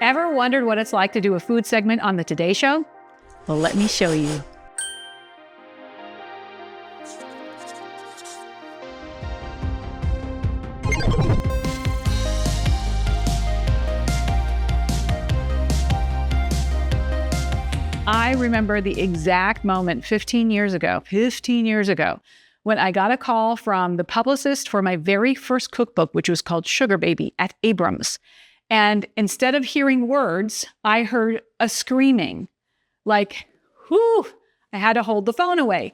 Ever wondered what it's like to do a food segment on the Today Show? Well, let me show you. I remember the exact moment 15 years ago, when I got a call from the publicist for my very first cookbook, which was called Sugar Baby at Abrams. And instead of hearing words, I heard a screaming, like, whoo, I had to hold the phone away.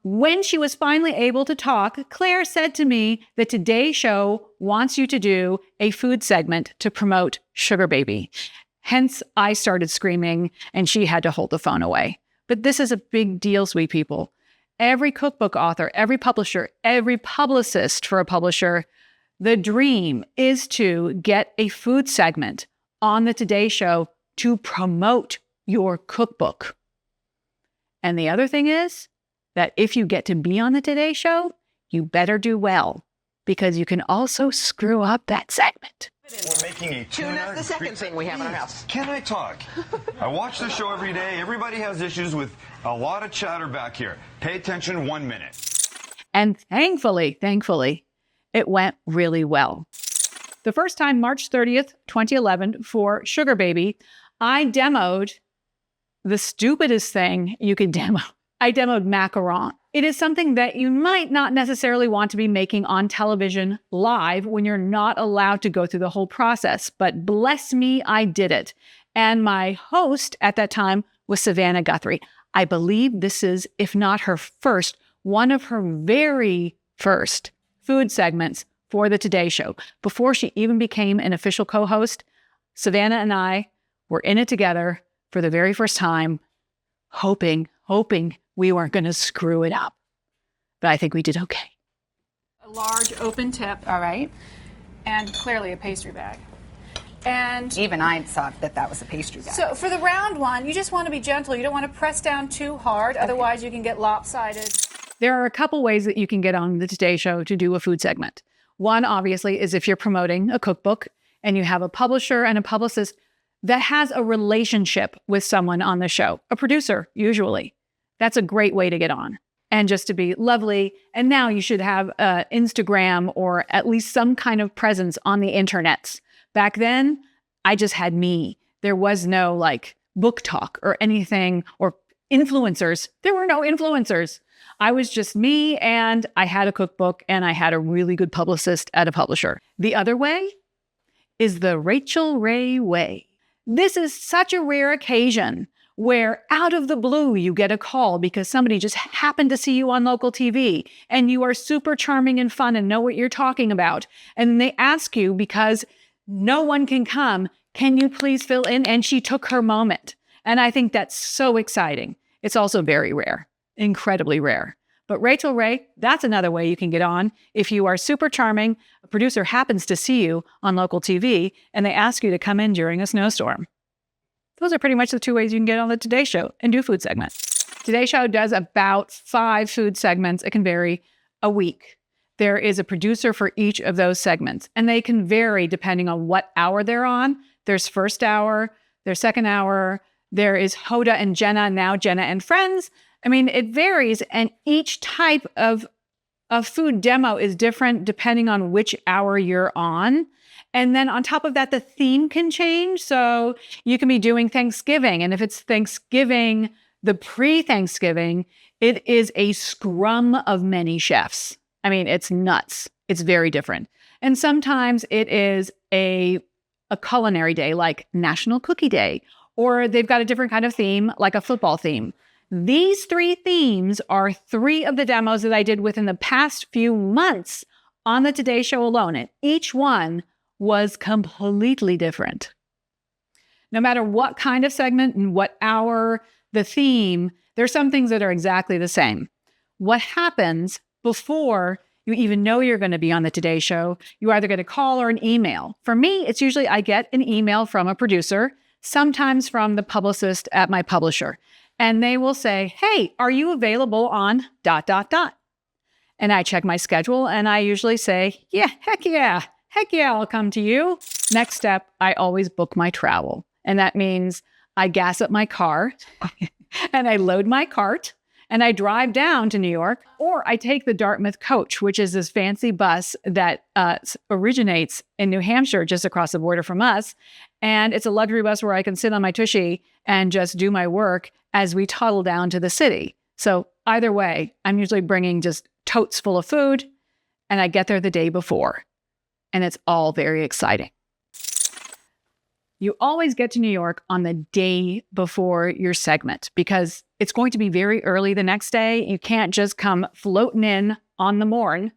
When she was finally able to talk, Claire said to me, the Today Show wants you to do a food segment to promote Sugar Baby. Hence, I started screaming and she had to hold the phone away. But this is a big deal, sweet people. Every cookbook author, every publisher, every publicist for a publisher, the dream is to get a food segment on the Today Show to promote your cookbook. And the other thing is that if you get to be on the Today Show, you better do well, because you can also screw up that segment. We're making a Tuna's the second thing we have in our house. Can I talk? I watch the show every day. Everybody has issues with a lot of chatter back here. Pay attention 1 minute. And thankfully, it went really well. The first time, March 30th, 2011, for Sugar Baby, I demoed the stupidest thing you could demo. I demoed macaron. It is something that you might not necessarily want to be making on television live when you're not allowed to go through the whole process. But bless me, I did it. And my host at that time was Savannah Guthrie. I believe this is, if not her first, one of her very first food segments for the Today Show. Before she even became an official co-host, Savannah and I were in it together for the very first time, hoping we weren't going to screw it up. But I think we did okay. A large open tip, all right, and clearly a pastry bag. And even I thought that was a pastry bag. so for the round one, you just want to be gentle. You don't want to press down too hard, otherwise you can get lopsided. There are a couple ways that you can get on the Today Show to do a food segment. One, obviously, is if you're promoting a cookbook and you have a publisher and a publicist that has a relationship with someone on the show, a producer, usually. That's a great way to get on. And just to be lovely. And now you should have Instagram or at least some kind of presence on the internets. Back then, I just had me. There was no like book talk or anything or influencers. There were no influencers. I was just me, and I had a cookbook, and I had a really good publicist at a publisher. The other way is the Rachel Ray way. This is such a rare occasion where out of the blue you get a call because somebody just happened to see you on local TV and you are super charming and fun and know what you're talking about. And they ask you, because no one can come, can you please fill in? And she took her moment. And I think that's so exciting. It's also very rare, incredibly rare. But Rachel Ray, that's another way you can get on. If you are super charming, a producer happens to see you on local TV and they ask you to come in during a snowstorm. Those are pretty much the two ways you can get on the Today Show and do food segments. Today Show does about 5 food segments. It can vary a week. There is a producer for each of those segments, and they can vary depending on what hour they're on. There's first hour, there's second hour, there is Hoda and Jenna, now Jenna and Friends. I mean, it varies, and each type of food demo is different depending on which hour you're on. And then on top of that, the theme can change. So you can be doing Thanksgiving. And if it's Thanksgiving, the pre-Thanksgiving, it is a scrum of many chefs. I mean, it's nuts. It's very different. And sometimes it is a culinary day, like National Cookie Day, or they've got a different kind of theme, like a football theme. These 3 themes are 3 of the demos that I did within the past few months on the Today Show alone. And each one was completely different. No matter what kind of segment and what hour, the theme, there's some things that are exactly the same. What happens before you even know you're going to be on the Today Show, you either get a call or an email. For me, it's usually I get an email from a producer, sometimes from the publicist at my publisher. And they will say, hey, are you available on ... And I check my schedule and I usually say, yeah, heck yeah. Heck yeah, I'll come to you. Next step, I always book my travel. And that means I gas up my car and I load my cart and I drive down to New York, or I take the Dartmouth coach, which is this fancy bus that originates in New Hampshire, just across the border from us. And it's a luxury bus where I can sit on my tushy and just do my work as we toddle down to the city. So either way, I'm usually bringing just totes full of food, and I get there the day before. And it's all very exciting. You always get to New York on the day before your segment because it's going to be very early the next day. You can't just come floating in on the morn.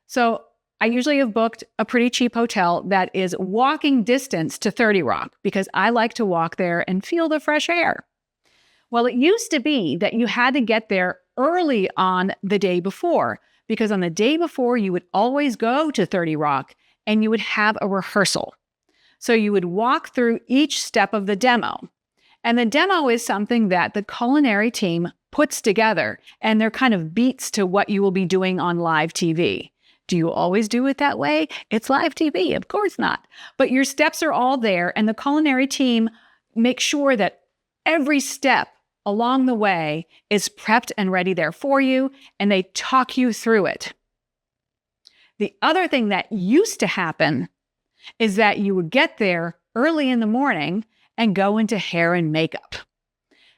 So I usually have booked a pretty cheap hotel that is walking distance to 30 Rock because I like to walk there and feel the fresh air. Well, it used to be that you had to get there early on the day before because on the day before you would always go to 30 Rock and you would have a rehearsal. So you would walk through each step of the demo. And the demo is something that the culinary team puts together, and they're kind of beats to what you will be doing on live TV. Do you always do it that way? It's live TV, of course not. But your steps are all there, and the culinary team makes sure that every step along the way is prepped and ready there for you, and they talk you through it. The other thing that used to happen is that you would get there early in the morning and go into hair and makeup.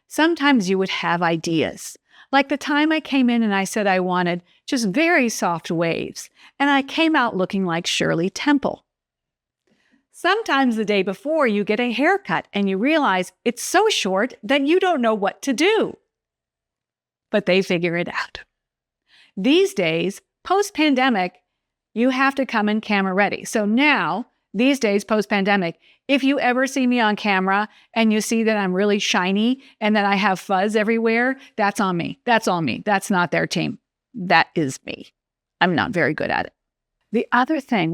Sometimes you would have ideas. Like the time I came in and I said I wanted just very soft waves, and I came out looking like Shirley Temple. Sometimes the day before you get a haircut and you realize it's so short that you don't know what to do. But they figure it out. These days, post-pandemic, you have to come in camera ready. So now, these days, post-pandemic, if you ever see me on camera and you see that I'm really shiny and that I have fuzz everywhere, that's on me. That's all me. That's not their team. That is me. I'm not very good at it. The other thing,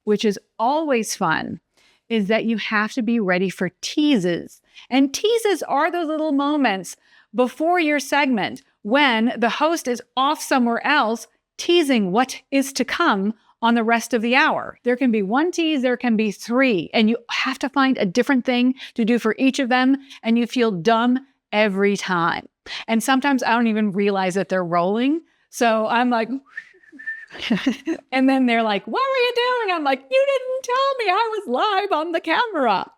which is always fun, is that you have to be ready for teases. And teases are those little moments before your segment when the host is off somewhere else teasing what is to come on the rest of the hour. There can be one tease, there can be three, and you have to find a different thing to do for each of them, and you feel dumb every time. And sometimes I don't even realize that they're rolling. So I'm like, and then they're like, what were you doing? I'm like, you didn't tell me I was live on the camera.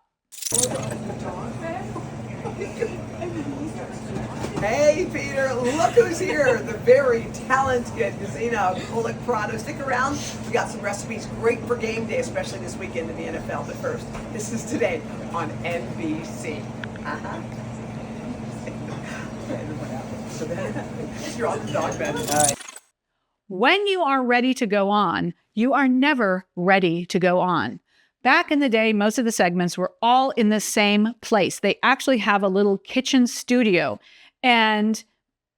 Hey, Peter, look who's here. The very talented Gesine bullock-prado. Stick around. We got some recipes great for game day, especially this weekend in the NFL. But first, this is today on NBC. You're on the dog bed. All right. When you are ready to go on, you are never ready to go on. Back in the day, most of the segments were all in the same place. They actually have a little kitchen studio. And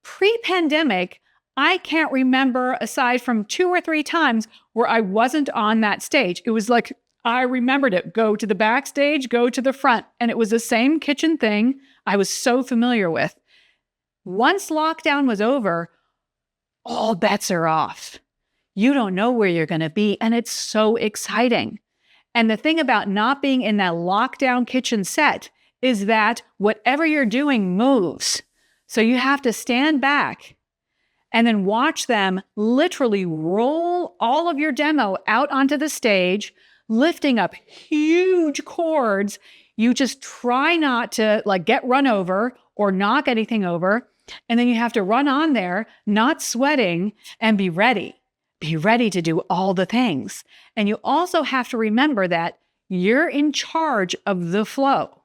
pre-pandemic, I can't remember, aside from 2 or 3 times, where I wasn't on that stage. It was like, I remembered it. Go to the backstage, go to the front. And it was the same kitchen thing I was so familiar with. Once lockdown was over, all bets are off. You don't know where you're going to be, and it's so exciting. And the thing about not being in that lockdown kitchen set is that whatever you're doing moves. So you have to stand back and then watch them literally roll all of your demo out onto the stage, lifting up huge cords. You just try not to get run over or knock anything over. And then you have to run on there, not sweating, and be ready. Be ready to do all the things. And you also have to remember that you're in charge of the flow.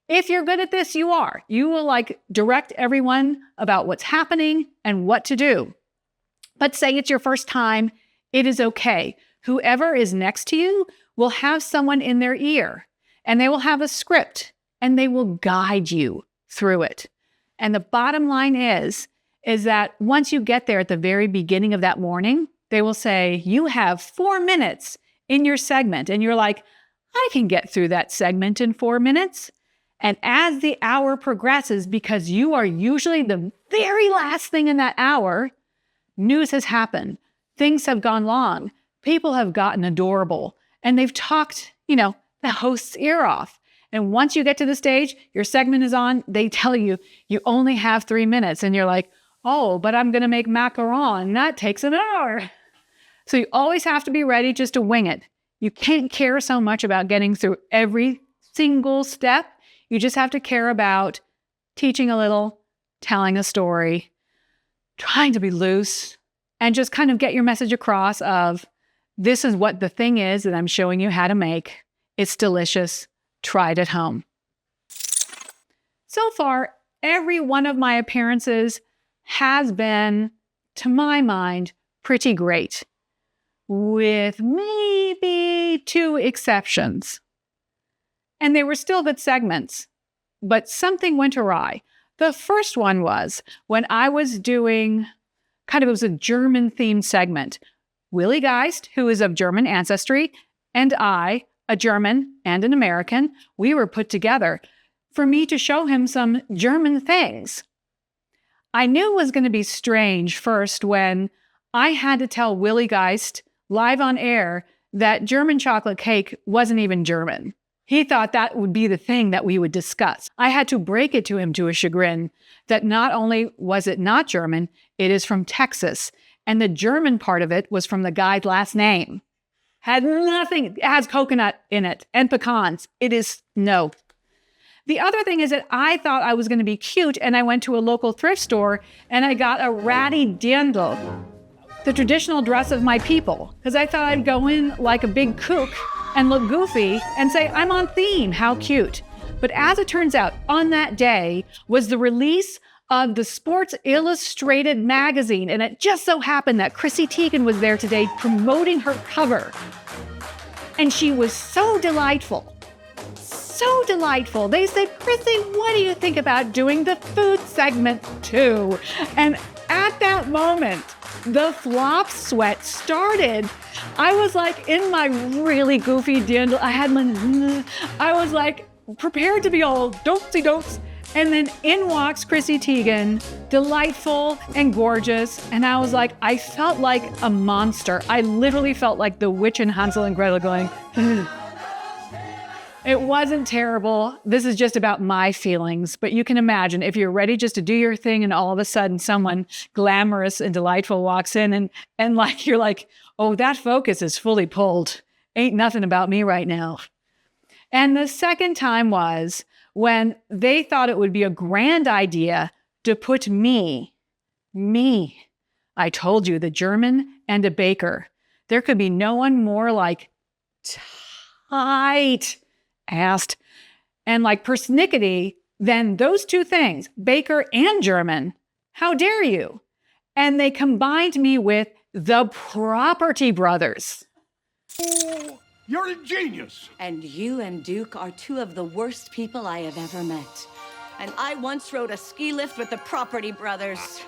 If you're good at this, you are. You will direct everyone about what's happening and what to do. But say it's your first time, it is okay. Whoever is next to you will have someone in their ear, and they will have a script, and they will guide you through it. And the bottom line is that once you get there at the very beginning of that morning, they will say, you have 4 minutes in your segment. And you're like, I can get through that segment in 4 minutes. And as the hour progresses, because you are usually the very last thing in that hour, news has happened. Things have gone long. people have gotten adorable and they've talked, the host's ear off. And once you get to the stage, your segment is on, they tell you, you only have 3 minutes. And you're like, oh, but I'm going to make macaron. And that takes an hour. So you always have to be ready just to wing it. You can't care so much about getting through every single step. You just have to care about teaching a little, telling a story, trying to be loose, and just kind of get your message across of, this is what the thing is that I'm showing you how to make. It's delicious. Try it at home. So far, every one of my appearances has been, to my mind, pretty great, with maybe 2 exceptions. And they were still good segments, but something went awry. The first one was when I was doing, it was a German-themed segment. Willie Geist, who is of German ancestry, and I, a German and an American, we were put together for me to show him some German things. I knew it was going to be strange first when I had to tell Willie Geist live on air that German chocolate cake wasn't even German. He thought that would be the thing that we would discuss. I had to break it to him to his chagrin that not only was it not German, it is from Texas. And the German part of it was from the guy's last name. Had nothing, it has coconut in it and pecans. It is no. The other thing is that I thought I was going to be cute and I went to a local thrift store and I got a ratty dirndl, the traditional dress of my people, because I thought I'd go in like a big kook and look goofy and say, I'm on theme, how cute. But as it turns out, on that day was the release of the Sports Illustrated magazine, and it just so happened that Chrissy Teigen was there today promoting her cover. And she was so delightful. So delightful. They said, Chrissy, what do you think about doing the food segment too? And at that moment, the flop sweat started. I was like in my really goofy dirndl. I was like prepared to be all dopesy-dopes. And then in walks Chrissy Teigen, delightful and gorgeous. And I was like, I felt like a monster. I literally felt like the witch in Hansel and Gretel going, It wasn't terrible. This is just about my feelings. But you can imagine if you're ready just to do your thing and all of a sudden someone glamorous and delightful walks in and like you're like, oh, that focus is fully pulled. Ain't nothing about me right now. And the second time was when they thought it would be a grand idea to put me, I told you, the German and a baker. There could be no one more like tight-assed and like persnickety than those two things, baker and German. How dare you? And they combined me with the Property Brothers. You're a genius. And you and Duke are 2 of the worst people I have ever met. And I once rode a ski lift with the Property Brothers.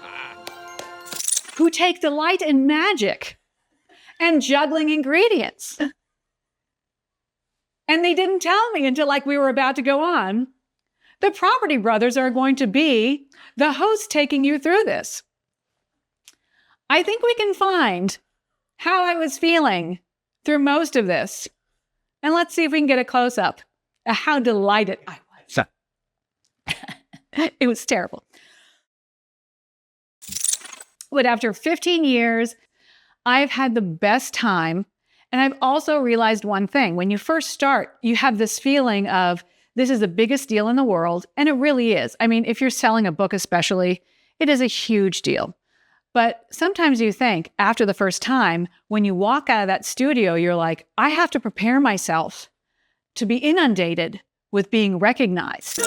Who take delight in magic and juggling ingredients. And they didn't tell me until like we were about to go on. The Property Brothers are going to be the host taking you through this. I think we can find how I was feeling through most of this. And let's see if we can get a close-up of how delighted I was. It was terrible. But after 15 years, I've had the best time. And I've also realized one thing. When you first start, you have this feeling of this is the biggest deal in the world. And it really is. I mean, if you're selling a book especially, it is a huge deal. But sometimes you think after the first time, when you walk out of that studio, you're like, I have to prepare myself to be inundated with being recognized.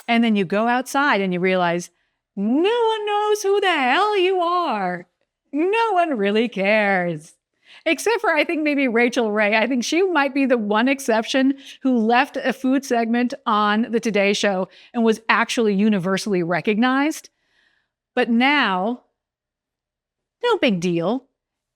And then you go outside and you realize, no one knows who the hell you are. No one really cares. Except for, I think, maybe Rachel Ray. I think she might be the one exception who left a food segment on the Today Show and was actually universally recognized. But now, no big deal.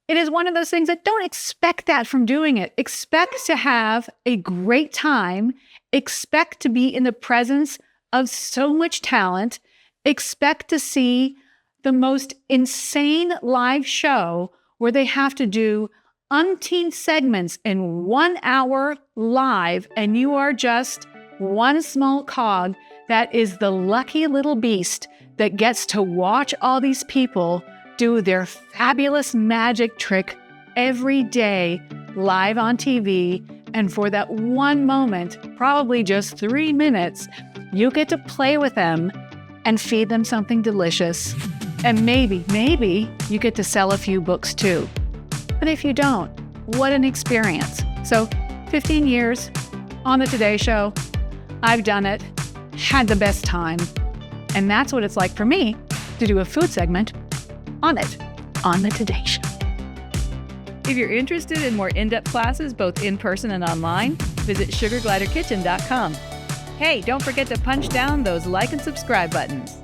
It is one of those things that don't expect that from doing it. Expect to have a great time. Expect to be in the presence of so much talent. Expect to see the most insane live show where they have to do umpteen segments in 1 hour live, and you are just one small cog that is the lucky little beast that gets to watch all these people do their fabulous magic trick every day live on TV. And for that one moment, probably just 3 minutes, you get to play with them and feed them something delicious. And maybe you get to sell a few books too. But if you don't, what an experience. So 15 years on the Today Show, I've done it, had the best time. And that's what it's like for me to do a food segment on the Today Show. If you're interested in more in-depth classes, both in person and online, visit sugargliderkitchen.com. Hey, don't forget to punch down those like and subscribe buttons.